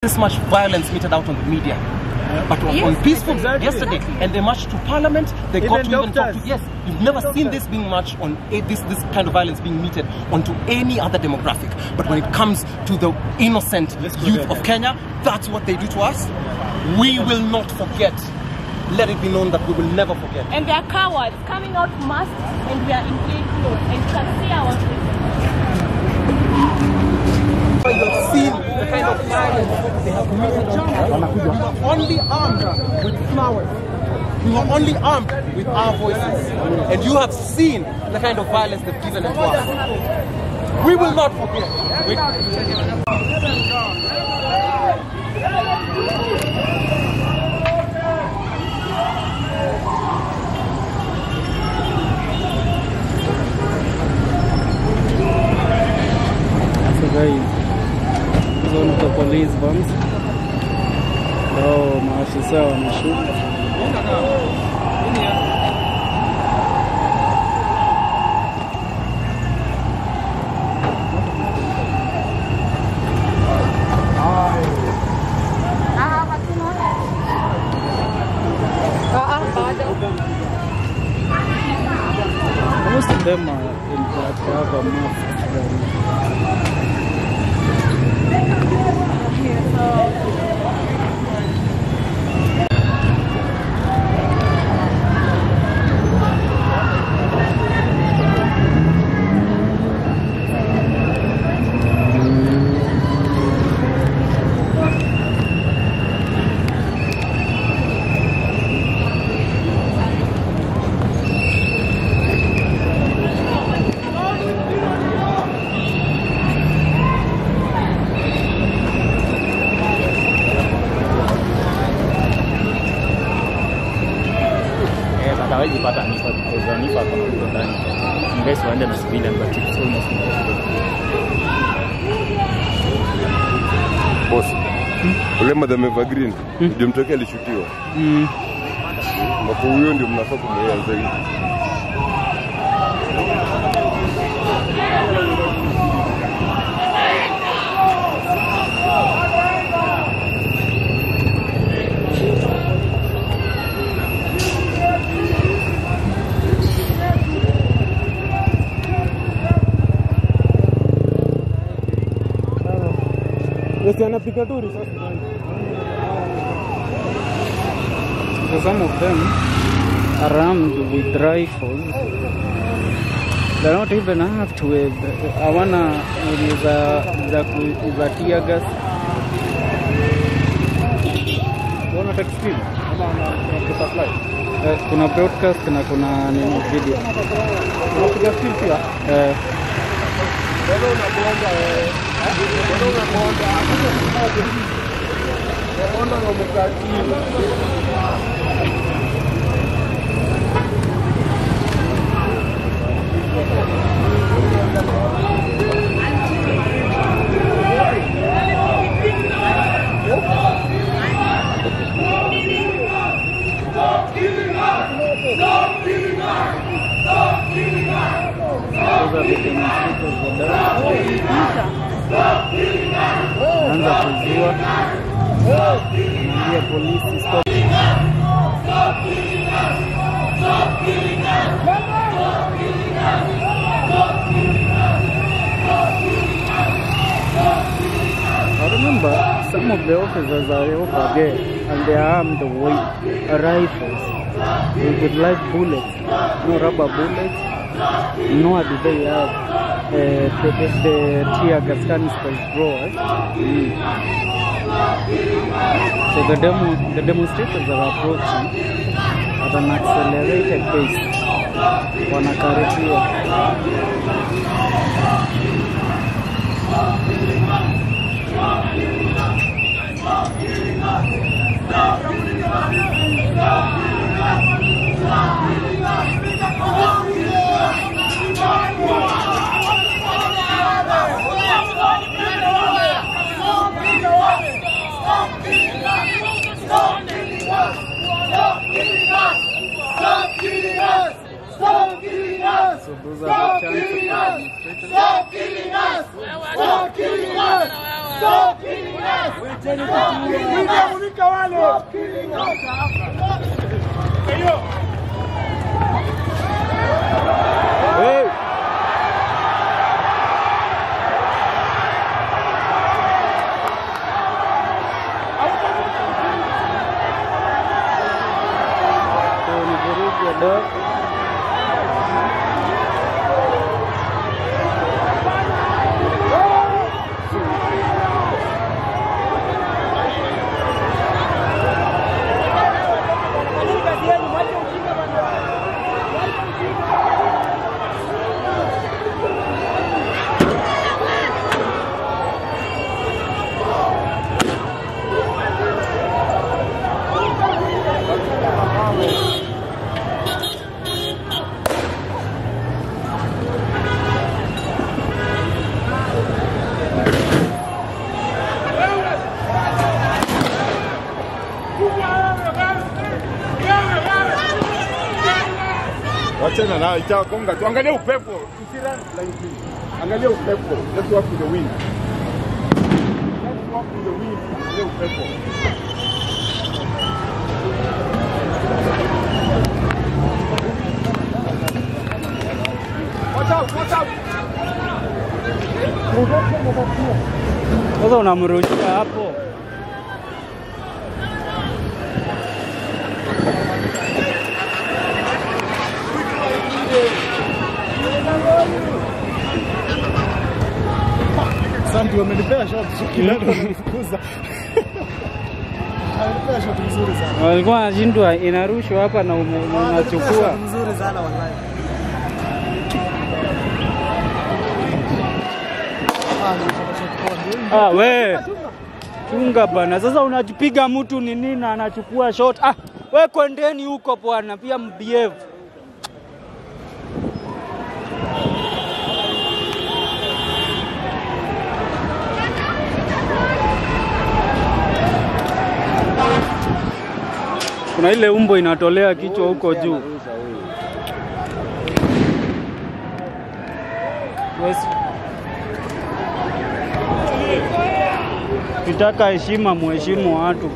This much violence meted out on the media, but on peaceful yesterday, and they marched to Parliament. They got to even talk to. Yes, you've never seen this being marched on this kind of violence being meted onto any other demographic. But when it comes to the innocent youth of Kenya, that's what they do to us. We will not forget. Let it be known that we will never forget. And they are cowards coming out masked, and we are in plain clothes, and you can see our faces. You have seen the kind of violence they have committed. We were only armed with flowers. We were only armed with our voices. And you have seen the kind of violence they've given to us. We will not forget. Zone of the police vans. Oh, maafisa wameshuka. Most of them are in black, have a mask. Jipata nifa because nifa kama ndio ndani unless waende na civilian but it's almost impossible. Boss, ule madam Evergreen ndio mtokea alishutiwa. Mpo huyo ndio mnafaa kumwea zaidi. Anapika tu risasi. Some of them are armed with rifles. They're not even armed with is a tear gas. Wanna take speed? Kuna broadcast na kuna video. Unapiga speed pia? Anza kuzua. Ndio polisi stop. I remember some of the officers are over there and they are armed with rifles with live bullets, no rubber bullets, nor do they have the tear gas canisters drawers. So the demonstrators are approaching at an accelerated pace. Wanakaribia. So those are the chances. Stop killing us! Stop killing us! Stop killing us! Stop killing us! Wachana na itakonga tu, angalia upepo, usirani blindly. Angalia upepo, let's walk with the wind. Let's walk with the wind, angalia upepo. Watch out, watch out. Sasa unamrushia hapo. Santi wamenipea shot kilato kufukuza. Wamenipea shot nzuri sana. Walikuwa wanashindwa inarushwa hapa na unachukua. Nzuri sana wallahi. We. Chunga bana. Sasa unajipiga mtu nini na anachukua shot. We kwendeni huko bwana, pia mbehave. Kuna ile umbo inatolea kichwa huko juu. Kitaka heshima, muheshimu watu.